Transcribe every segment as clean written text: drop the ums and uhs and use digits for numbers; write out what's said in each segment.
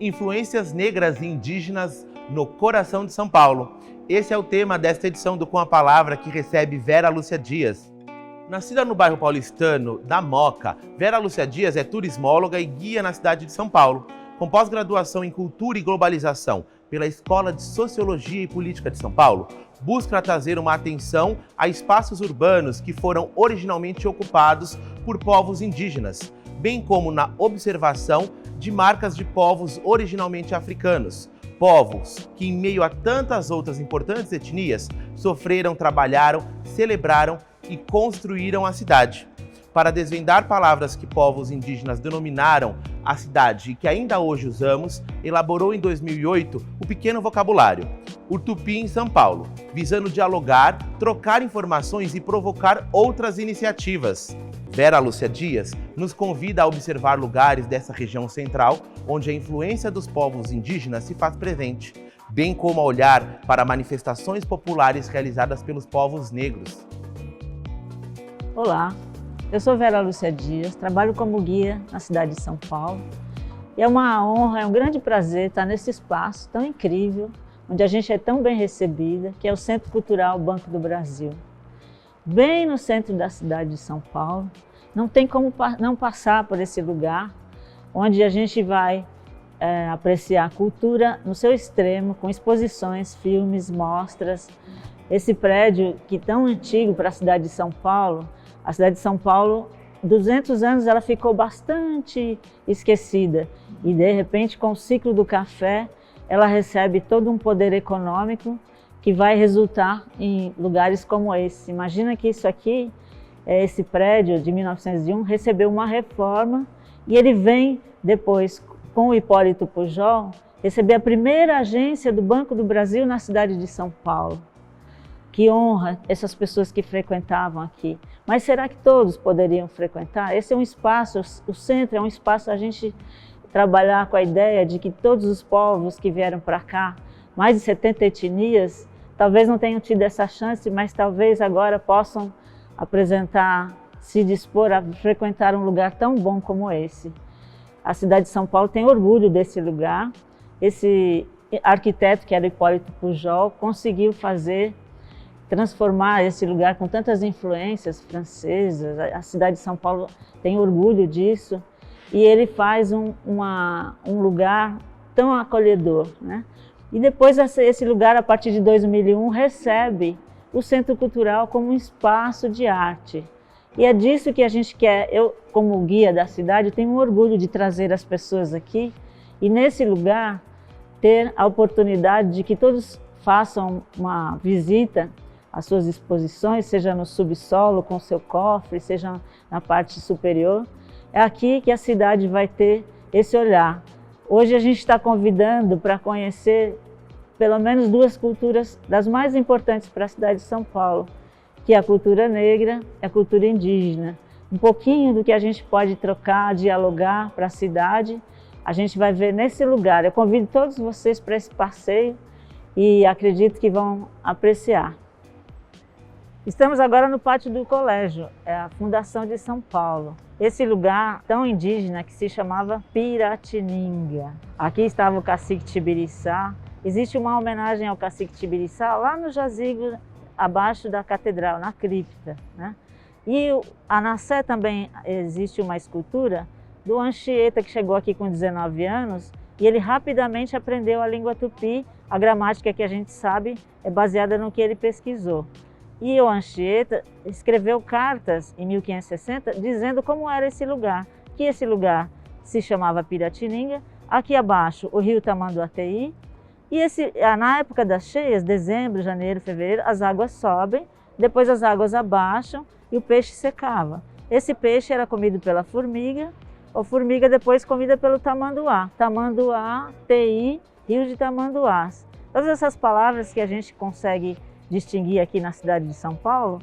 Influências negras e indígenas no coração de São Paulo. Esse é o tema desta edição do Com a Palavra, que recebe Vera Lúcia Dias. Nascida no bairro paulistano da Moca, Vera Lúcia Dias é turismóloga e guia na cidade de São Paulo. Com pós-graduação em Cultura e Globalização pela Escola de Sociologia e Política de São Paulo, busca trazer uma atenção a espaços urbanos que foram originalmente ocupados por povos indígenas, bem como na observação de marcas de povos originalmente africanos, povos que, em meio a tantas outras importantes etnias, sofreram, trabalharam, celebraram e construíram a cidade. Para desvendar palavras que povos indígenas denominaram a cidade e que ainda hoje usamos, elaborou em 2008 o Pequeno Vocabulário, o Tupi em São Paulo, visando dialogar, trocar informações e provocar outras iniciativas. Vera Lúcia Dias nos convida a observar lugares dessa região central onde a influência dos povos indígenas se faz presente, bem como a olhar para manifestações populares realizadas pelos povos negros. Olá, eu sou Vera Lúcia Dias, trabalho como guia na cidade de São Paulo. E é uma honra, é um grande prazer estar nesse espaço tão incrível, onde a gente é tão bem recebida, que é o Centro Cultural Banco do Brasil. Bem no centro da cidade de São Paulo, não tem como não passar por esse lugar, onde a gente vai apreciar a cultura no seu extremo, com exposições, filmes, mostras. Esse prédio, que é tão antigo para a cidade de São Paulo, a cidade de São Paulo, 200 anos, ela ficou bastante esquecida. E, de repente, com o ciclo do café, ela recebe todo um poder econômico que vai resultar em lugares como esse. Imagina que isso aqui, esse prédio de 1901, recebeu uma reforma e ele vem depois, com o Hipólito Pujol, receber a primeira agência do Banco do Brasil na cidade de São Paulo. Que honra essas pessoas que frequentavam aqui. Mas será que todos poderiam frequentar? Esse é um espaço, o centro é um espaço a gente trabalhar com a ideia de que todos os povos que vieram para cá, mais de 70 etnias, talvez não tenham tido essa chance, mas talvez agora possam apresentar, se dispor a frequentar um lugar tão bom como esse. A cidade de São Paulo tem orgulho desse lugar. Esse arquiteto, que era Hipólito Pujol, conseguiu transformar esse lugar com tantas influências francesas. A cidade de São Paulo tem orgulho disso. E ele faz um lugar tão acolhedor, né? E depois esse lugar, a partir de 2001, recebe o Centro Cultural como um espaço de arte. E é disso que a gente quer. Eu, como guia da cidade, tenho um orgulho de trazer as pessoas aqui e, nesse lugar, ter a oportunidade de que todos façam uma visita às suas exposições, seja no subsolo com seu cofre, seja na parte superior. É aqui que a cidade vai ter esse olhar. Hoje a gente está convidando para conhecer pelo menos duas culturas das mais importantes para a cidade de São Paulo, que é a cultura negra e a cultura indígena. Um pouquinho do que a gente pode trocar, dialogar para a cidade, a gente vai ver nesse lugar. Eu convido todos vocês para esse passeio e acredito que vão apreciar. Estamos agora no pátio do colégio, é a Fundação de São Paulo. Esse lugar tão indígena que se chamava Piratininga. Aqui estava o cacique Tibiriçá. Existe uma homenagem ao cacique Tibiriçá lá no jazigo, abaixo da catedral, na cripta, né? E a Nassé também existe uma escultura do Anchieta, que chegou aqui com 19 anos, e ele rapidamente aprendeu a língua tupi. A gramática que a gente sabe é baseada no que ele pesquisou. E o Anchieta escreveu cartas em 1560 dizendo como era esse lugar, que esse lugar se chamava Piratininga, aqui abaixo o rio Tamanduateí, e na época das cheias, dezembro, janeiro, fevereiro, as águas sobem, depois as águas abaixam e o peixe secava. Esse peixe era comido pela formiga, a formiga depois comida pelo tamanduá. Tamanduá, Teí, rio de tamanduás. Todas essas palavras que a gente consegue distinguir aqui na cidade de São Paulo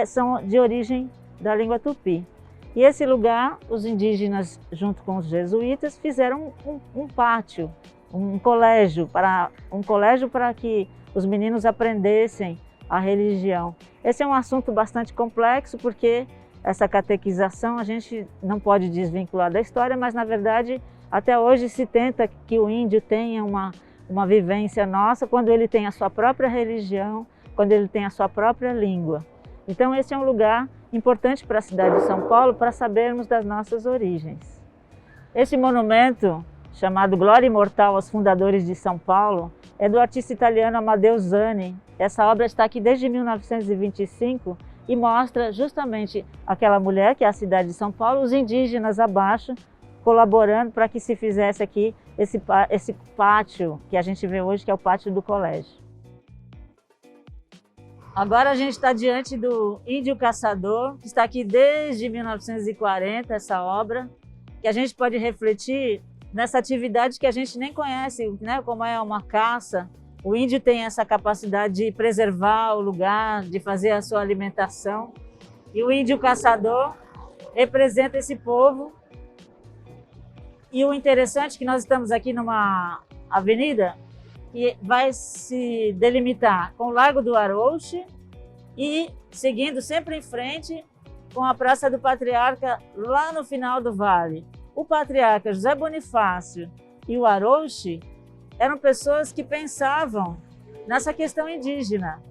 são de origem da língua tupi. E esse lugar, os indígenas, junto com os jesuítas, fizeram um pátio, um colégio para que os meninos aprendessem a religião. Esse é um assunto bastante complexo porque essa catequização a gente não pode desvincular da história, mas na verdade até hoje se tenta que o índio tenha uma vivência nossa quando ele tem a sua própria religião, quando ele tem a sua própria língua. Então esse é um lugar importante para a cidade de São Paulo para sabermos das nossas origens. Esse monumento, chamado Glória Imortal aos Fundadores de São Paulo, é do artista italiano Amadeo Zani. Essa obra está aqui desde 1925 e mostra justamente aquela mulher, que é a cidade de São Paulo, os indígenas abaixo, colaborando para que se fizesse aqui esse pátio que a gente vê hoje, que é o pátio do colégio. Agora a gente está diante do Índio Caçador, que está aqui desde 1940, essa obra, que a gente pode refletir nessa atividade que a gente nem conhece, né? Como é uma caça. O índio tem essa capacidade de preservar o lugar, de fazer a sua alimentação. E o índio caçador representa esse povo. E o interessante é que nós estamos aqui numa avenida que vai se delimitar com o Largo do Arouche e seguindo sempre em frente com a Praça do Patriarca lá no final do vale. O patriarca José Bonifácio e o Arouche eram pessoas que pensavam nessa questão indígena.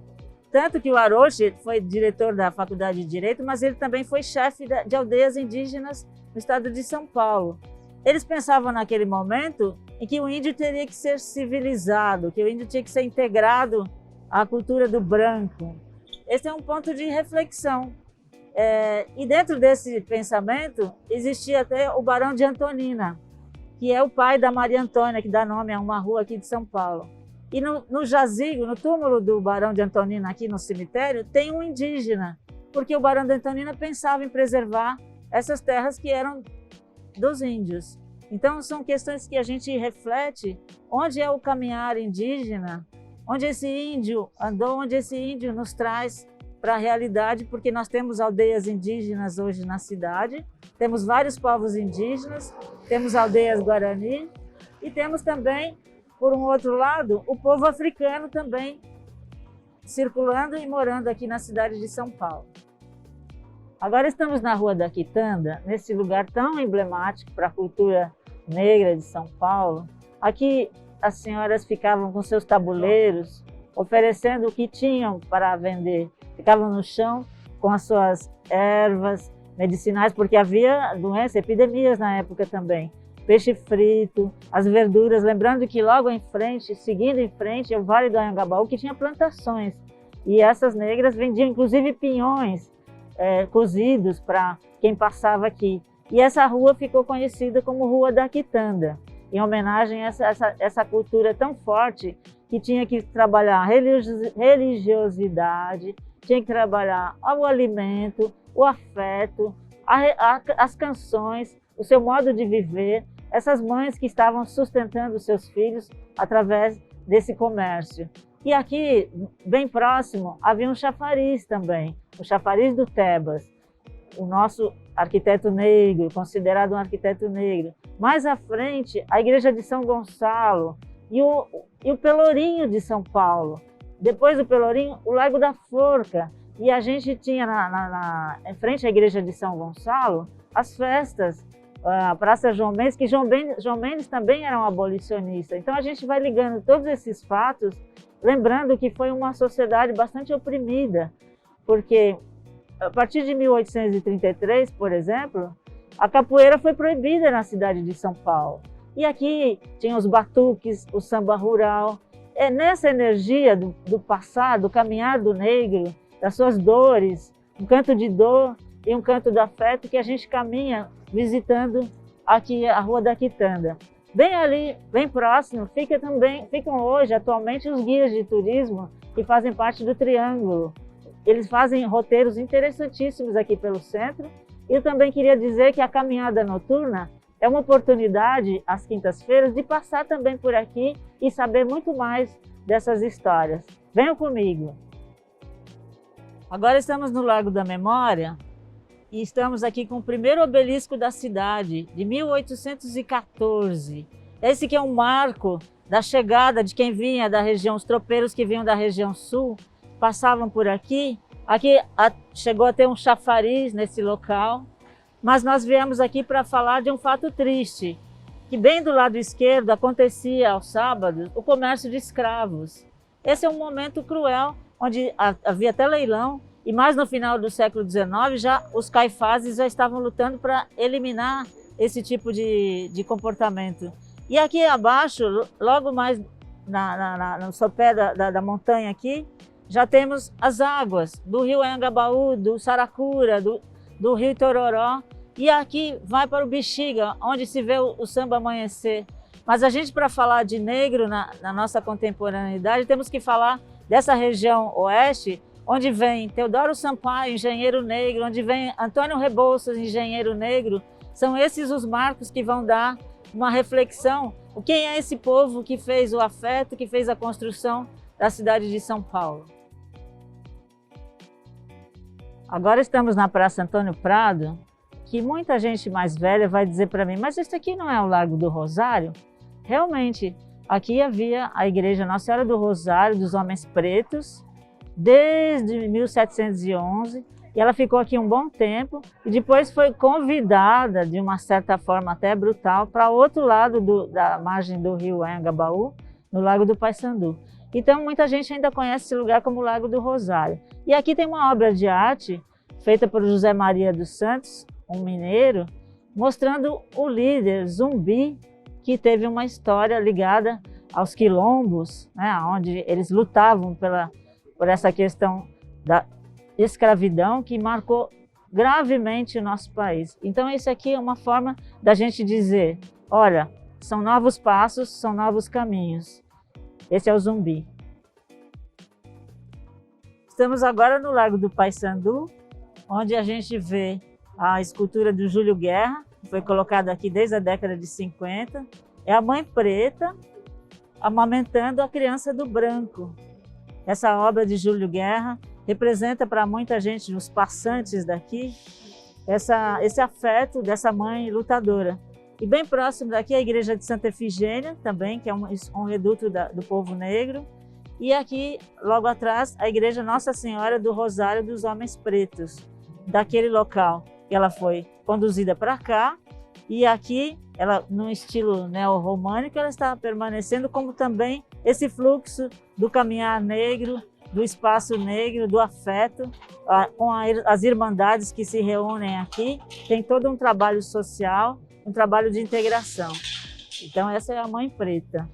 Tanto que o Arouche foi diretor da Faculdade de Direito, mas ele também foi chefe de aldeias indígenas no estado de São Paulo. Eles pensavam naquele momento em que o índio teria que ser civilizado, que o índio tinha que ser integrado à cultura do branco. Esse é um ponto de reflexão. E dentro desse pensamento existia até o Barão de Antonina, que é o pai da Maria Antônia, que dá nome a uma rua aqui de São Paulo. E no jazigo, no túmulo do Barão de Antonina, aqui no cemitério, tem um indígena, porque o Barão de Antonina pensava em preservar essas terras que eram dos índios. Então são questões que a gente reflete, onde é o caminhar indígena, onde esse índio andou, onde esse índio nos traz para a realidade, porque nós temos aldeias indígenas hoje na cidade, temos vários povos indígenas, temos aldeias Guarani e temos também, por um outro lado, o povo africano também circulando e morando aqui na cidade de São Paulo. Agora estamos na Rua da Quitanda, nesse lugar tão emblemático para a cultura negra de São Paulo. Aqui as senhoras ficavam com seus tabuleiros, oferecendo o que tinham para vender. Ficavam no chão com as suas ervas medicinais, porque havia doenças, epidemias na época também. Peixe frito, as verduras, lembrando que logo em frente, seguindo em frente, é o Vale do Anhangabaú, que tinha plantações. E essas negras vendiam inclusive pinhões cozidos para quem passava aqui. E essa rua ficou conhecida como Rua da Quitanda, em homenagem a essa cultura tão forte que tinha que trabalhar religiosidade, tinha que trabalhar o alimento, o afeto, as canções, o seu modo de viver, essas mães que estavam sustentando seus filhos através desse comércio. E aqui, bem próximo, havia um chafariz também, o chafariz do Tebas, o nosso arquiteto negro, considerado um arquiteto negro. Mais à frente, a igreja de São Gonçalo e o Pelourinho de São Paulo. Depois do Pelourinho, o Largo da Forca. E a gente tinha em frente à igreja de São Gonçalo as festas, a Praça João Mendes, que João Mendes também era um abolicionista. Então a gente vai ligando todos esses fatos, lembrando que foi uma sociedade bastante oprimida, porque a partir de 1833, por exemplo, a capoeira foi proibida na cidade de São Paulo. E aqui tinha os batuques, o samba rural. É nessa energia do passado, do caminhar do negro, das suas dores, um canto de dor e um canto de afeto, que a gente caminha visitando aqui a Rua da Quitanda. Bem ali, bem próximo, ficam hoje, atualmente, os guias de turismo que fazem parte do Triângulo. Eles fazem roteiros interessantíssimos aqui pelo centro. E eu também queria dizer que a caminhada noturna é uma oportunidade, às quintas-feiras, de passar também por aqui e saber muito mais dessas histórias. Venham comigo! Agora estamos no Largo da Memória e estamos aqui com o primeiro obelisco da cidade, de 1814. Esse que é um marco da chegada de quem vinha da região, os tropeiros que vinham da região sul, passavam por aqui. Aqui chegou a ter um chafariz nesse local, mas nós viemos aqui para falar de um fato triste, que bem do lado esquerdo acontecia aos sábados o comércio de escravos. Esse é um momento cruel, onde havia até leilão, e mais no final do século XIX, os caifases já estavam lutando para eliminar esse tipo de comportamento. E aqui abaixo, logo mais no sopé da montanha aqui, já temos as águas do rio Anhangabaú, do Saracura, do rio Itororó, e aqui vai para o Bexiga, onde se vê o samba amanhecer. Mas a gente, para falar de negro na nossa contemporaneidade, temos que falar dessa região oeste, onde vem Teodoro Sampaio, engenheiro negro, onde vem Antônio Rebouças, engenheiro negro. São esses os marcos que vão dar uma reflexão. Quem é esse povo que fez o afeto, que fez a construção da cidade de São Paulo? Agora estamos na Praça Antônio Prado, que muita gente mais velha vai dizer para mim, mas esse aqui não é o Largo do Rosário? Realmente, aqui havia a Igreja Nossa Senhora do Rosário dos Homens Pretos, desde 1711, e ela ficou aqui um bom tempo, e depois foi convidada, de uma certa forma até brutal, para outro lado da margem do rio Anhangabaú, no Lago do Paissandu. Então, muita gente ainda conhece esse lugar como Lago do Rosário. E aqui tem uma obra de arte feita por José Maria dos Santos, um mineiro, mostrando o líder Zumbi, que teve uma história ligada aos quilombos, né, onde eles lutavam por essa questão da escravidão que marcou gravemente o nosso país. Então, isso aqui é uma forma da gente dizer, olha, são novos passos, são novos caminhos. Esse é o Zumbi. Estamos agora no Lago do Paissandu, onde a gente vê a escultura do Júlio Guerra, que foi colocada aqui desde a década de 50. É a mãe preta amamentando a criança do branco. Essa obra de Júlio Guerra representa para muita gente, os passantes daqui, esse afeto dessa mãe lutadora. E bem próximo daqui a Igreja de Santa Efigênia, também, que é um reduto do povo negro. E aqui, logo atrás, a Igreja Nossa Senhora do Rosário dos Homens Pretos, daquele local. Ela foi conduzida para cá, e aqui, ela, no estilo neo-românico, ela está permanecendo como também esse fluxo do caminhar negro, do espaço negro, do afeto, com as irmandades que se reúnem aqui. Tem todo um trabalho social, um trabalho de integração. Então, essa é a Mãe Preta.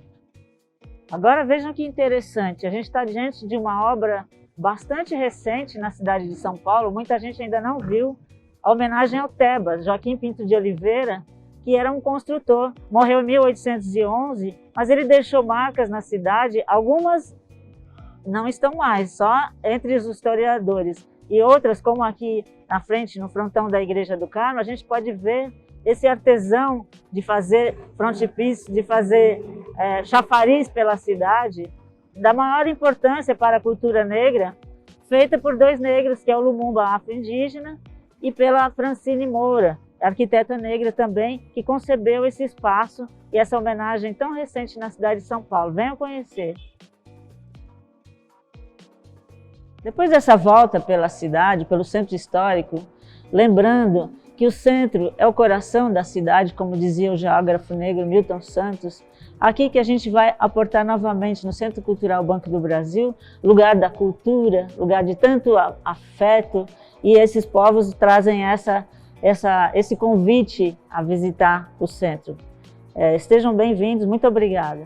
Agora, vejam que interessante, a gente está diante de uma obra bastante recente na cidade de São Paulo, muita gente ainda não viu, a homenagem ao Tebas, Joaquim Pinto de Oliveira, que era um construtor, morreu em 1811, mas ele deixou marcas na cidade, algumas não estão mais, só entre os historiadores, e outras, como aqui na frente, no frontão da Igreja do Carmo, a gente pode ver esse artesão de fazer frontispice, de fazer chafariz pela cidade, da maior importância para a cultura negra, feita por dois negros, que é o Lumumba afro-indígena, e pela Francine Moura, arquiteta negra também, que concebeu esse espaço e essa homenagem tão recente na cidade de São Paulo. Venham conhecer. Depois dessa volta pela cidade, pelo centro histórico, lembrando que o centro é o coração da cidade, como dizia o geógrafo negro Milton Santos, aqui que a gente vai aportar novamente no Centro Cultural Banco do Brasil, lugar da cultura, lugar de tanto afeto, e esses povos trazem esse convite a visitar o centro. Estejam bem-vindos, muito obrigada.